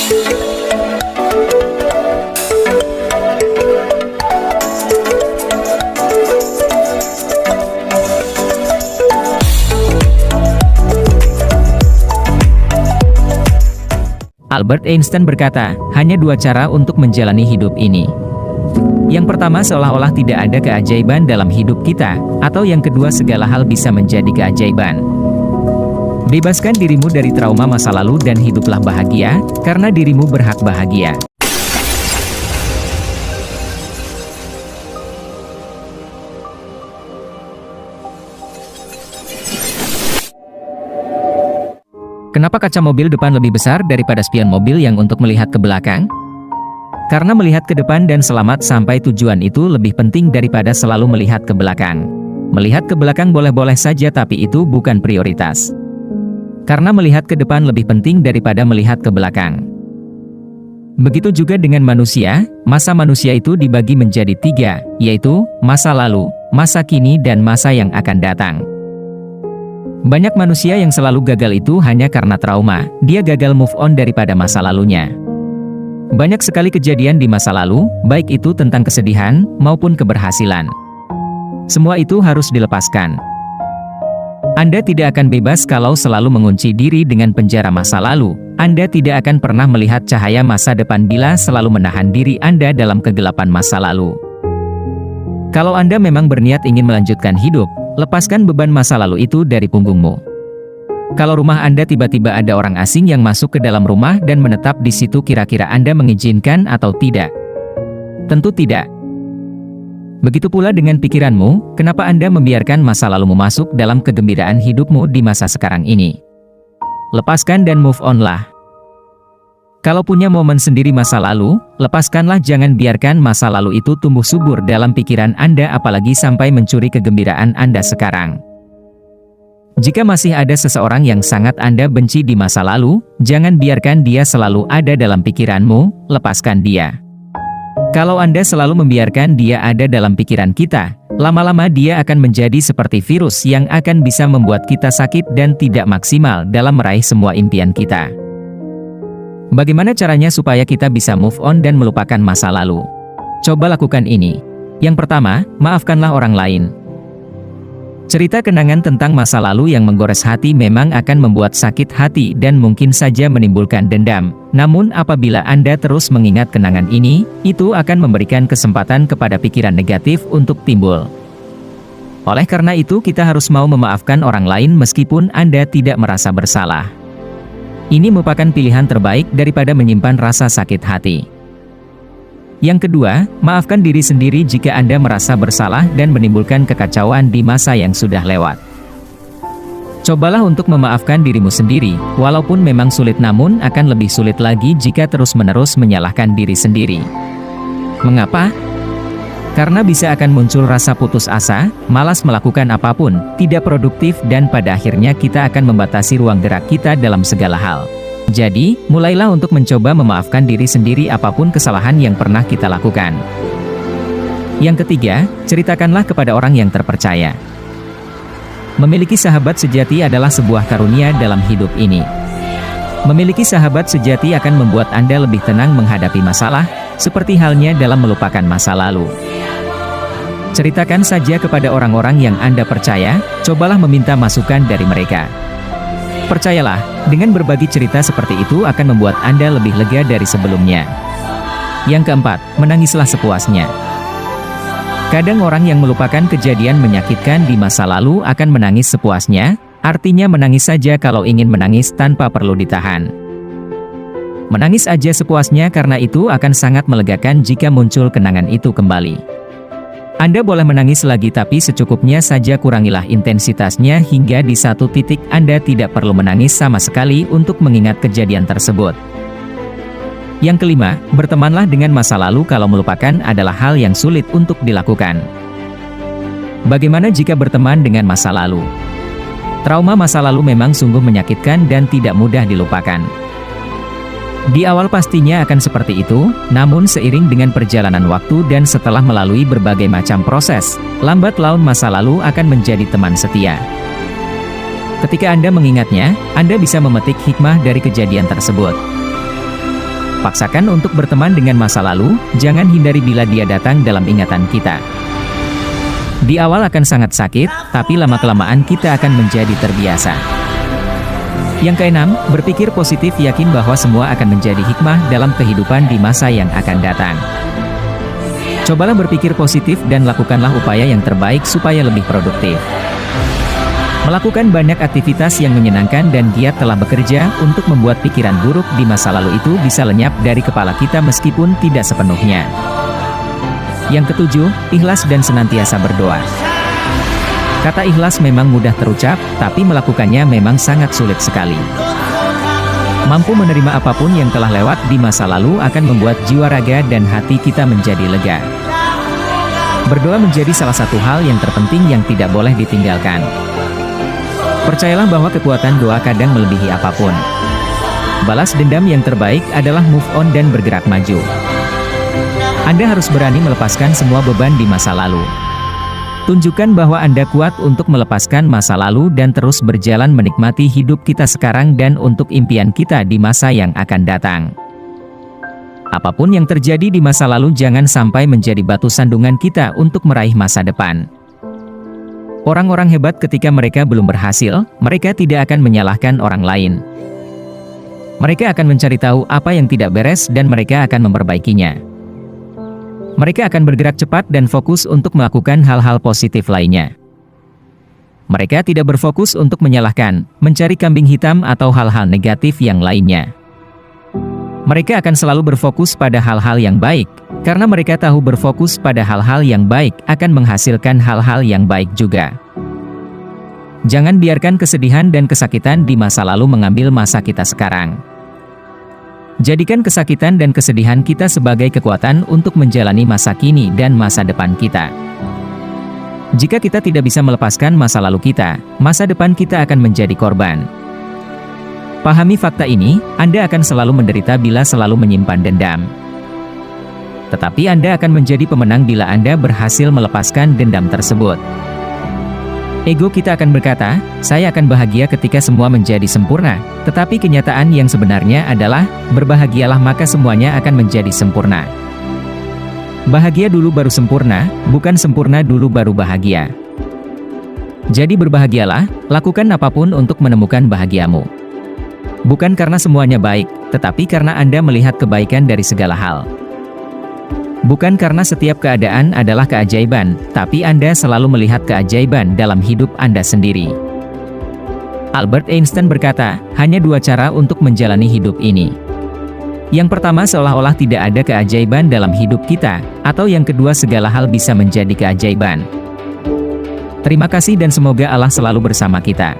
Albert Einstein berkata, hanya dua cara untuk menjalani hidup ini. Yang pertama, seolah-olah tidak ada keajaiban dalam hidup kita, atau yang kedua, segala hal bisa menjadi keajaiban. Bebaskan dirimu dari trauma masa lalu dan hiduplah bahagia, karena dirimu berhak bahagia. Kenapa kaca mobil depan lebih besar daripada spion mobil yang untuk melihat ke belakang? Karena melihat ke depan dan selamat sampai tujuan itu lebih penting daripada selalu melihat ke belakang. Melihat ke belakang boleh-boleh saja, tapi itu bukan prioritas. Karena melihat ke depan lebih penting daripada melihat ke belakang. Begitu juga dengan manusia, masa manusia itu dibagi menjadi tiga, yaitu masa lalu, masa kini dan masa yang akan datang. Banyak manusia yang selalu gagal itu hanya karena trauma, dia gagal move on daripada masa lalunya. Banyak sekali kejadian di masa lalu, baik itu tentang kesedihan, maupun keberhasilan. Semua itu harus dilepaskan. Anda tidak akan bebas kalau selalu mengunci diri dengan penjara masa lalu. Anda tidak akan pernah melihat cahaya masa depan bila selalu menahan diri Anda dalam kegelapan masa lalu. Kalau Anda memang berniat ingin melanjutkan hidup, lepaskan beban masa lalu itu dari punggungmu. Kalau rumah Anda tiba-tiba ada orang asing yang masuk ke dalam rumah dan menetap di situ, kira-kira Anda mengizinkan atau tidak? Tentu tidak. Begitu pula dengan pikiranmu, kenapa Anda membiarkan masa lalumu masuk dalam kegembiraan hidupmu di masa sekarang ini? Lepaskan dan move on-lah. Kalau punya momen sendiri masa lalu, lepaskanlah, jangan biarkan masa lalu itu tumbuh subur dalam pikiran Anda, apalagi sampai mencuri kegembiraan Anda sekarang. Jika masih ada seseorang yang sangat Anda benci di masa lalu, jangan biarkan dia selalu ada dalam pikiranmu, lepaskan dia. Kalau Anda selalu membiarkan dia ada dalam pikiran kita, lama-lama dia akan menjadi seperti virus yang akan bisa membuat kita sakit dan tidak maksimal dalam meraih semua impian kita. Bagaimana caranya supaya kita bisa move on dan melupakan masa lalu? Coba lakukan ini. Yang pertama, maafkanlah orang lain. Cerita kenangan tentang masa lalu yang menggores hati memang akan membuat sakit hati dan mungkin saja menimbulkan dendam. Namun apabila Anda terus mengingat kenangan ini, itu akan memberikan kesempatan kepada pikiran negatif untuk timbul. Oleh karena itu, kita harus mau memaafkan orang lain meskipun Anda tidak merasa bersalah. Ini merupakan pilihan terbaik daripada menyimpan rasa sakit hati. Yang kedua, maafkan diri sendiri jika Anda merasa bersalah dan menimbulkan kekacauan di masa yang sudah lewat. Cobalah untuk memaafkan dirimu sendiri, walaupun memang sulit, namun akan lebih sulit lagi jika terus-menerus menyalahkan diri sendiri. Mengapa? Karena bisa akan muncul rasa putus asa, malas melakukan apapun, tidak produktif, dan pada akhirnya kita akan membatasi ruang gerak kita dalam segala hal. Jadi, mulailah untuk mencoba memaafkan diri sendiri apapun kesalahan yang pernah kita lakukan. Yang ketiga, ceritakanlah kepada orang yang terpercaya. Memiliki sahabat sejati adalah sebuah karunia dalam hidup ini. Memiliki sahabat sejati akan membuat Anda lebih tenang menghadapi masalah, seperti halnya dalam melupakan masa lalu. Ceritakan saja kepada orang-orang yang Anda percaya, cobalah meminta masukan dari mereka. Percayalah, dengan berbagi cerita seperti itu akan membuat Anda lebih lega dari sebelumnya. Yang keempat, menangislah sepuasnya. Kadang orang yang melupakan kejadian menyakitkan di masa lalu akan menangis sepuasnya, artinya menangis saja kalau ingin menangis tanpa perlu ditahan. Menangis aja sepuasnya, karena itu akan sangat melegakan jika muncul kenangan itu kembali. Anda boleh menangis lagi, tapi secukupnya saja, kurangilah intensitasnya hingga di satu titik Anda tidak perlu menangis sama sekali untuk mengingat kejadian tersebut. Yang kelima, bertemanlah dengan masa lalu kalau melupakan adalah hal yang sulit untuk dilakukan. Bagaimana jika berteman dengan masa lalu? Trauma masa lalu memang sungguh menyakitkan dan tidak mudah dilupakan. Di awal pastinya akan seperti itu, namun seiring dengan perjalanan waktu dan setelah melalui berbagai macam proses, lambat laun masa lalu akan menjadi teman setia. Ketika Anda mengingatnya, Anda bisa memetik hikmah dari kejadian tersebut. Paksakan untuk berteman dengan masa lalu, jangan hindari bila dia datang dalam ingatan kita. Di awal akan sangat sakit, tapi lama-kelamaan kita akan menjadi terbiasa. Yang keenam, berpikir positif, yakin bahwa semua akan menjadi hikmah dalam kehidupan di masa yang akan datang. Cobalah berpikir positif dan lakukanlah upaya yang terbaik supaya lebih produktif. Melakukan banyak aktivitas yang menyenangkan dan giat telah bekerja untuk membuat pikiran buruk di masa lalu itu bisa lenyap dari kepala kita meskipun tidak sepenuhnya. Yang ketujuh, ikhlas dan senantiasa berdoa. Kata ikhlas memang mudah terucap, tapi melakukannya memang sangat sulit sekali. Mampu menerima apapun yang telah lewat di masa lalu akan membuat jiwa raga dan hati kita menjadi lega. Berdoa menjadi salah satu hal yang terpenting yang tidak boleh ditinggalkan. Percayalah bahwa kekuatan doa kadang melebihi apapun. Balas dendam yang terbaik adalah move on dan bergerak maju. Anda harus berani melepaskan semua beban di masa lalu. Tunjukkan bahwa Anda kuat untuk melepaskan masa lalu dan terus berjalan menikmati hidup kita sekarang dan untuk impian kita di masa yang akan datang. Apapun yang terjadi di masa lalu jangan sampai menjadi batu sandungan kita untuk meraih masa depan. Orang-orang hebat ketika mereka belum berhasil, mereka tidak akan menyalahkan orang lain. Mereka akan mencari tahu apa yang tidak beres dan mereka akan memperbaikinya. Mereka akan bergerak cepat dan fokus untuk melakukan hal-hal positif lainnya. Mereka tidak berfokus untuk menyalahkan, mencari kambing hitam atau hal-hal negatif yang lainnya. Mereka akan selalu berfokus pada hal-hal yang baik, karena mereka tahu berfokus pada hal-hal yang baik akan menghasilkan hal-hal yang baik juga. Jangan biarkan kesedihan dan kesakitan di masa lalu mengambil masa kita sekarang. Jadikan kesakitan dan kesedihan kita sebagai kekuatan untuk menjalani masa kini dan masa depan kita. Jika kita tidak bisa melepaskan masa lalu kita, masa depan kita akan menjadi korban. Pahami fakta ini, Anda akan selalu menderita bila selalu menyimpan dendam. Tetapi Anda akan menjadi pemenang bila Anda berhasil melepaskan dendam tersebut. Ego kita akan berkata, saya akan bahagia ketika semua menjadi sempurna, tetapi kenyataan yang sebenarnya adalah, berbahagialah maka semuanya akan menjadi sempurna. Bahagia dulu baru sempurna, bukan sempurna dulu baru bahagia. Jadi berbahagialah, lakukan apapun untuk menemukan bahagiamu. Bukan karena semuanya baik, tetapi karena Anda melihat kebaikan dari segala hal. Bukan karena setiap keadaan adalah keajaiban, tapi Anda selalu melihat keajaiban dalam hidup Anda sendiri. Albert Einstein berkata, hanya dua cara untuk menjalani hidup ini. Yang pertama seolah-olah tidak ada keajaiban dalam hidup kita, atau yang kedua segala hal bisa menjadi keajaiban. Terima kasih dan semoga Allah selalu bersama kita.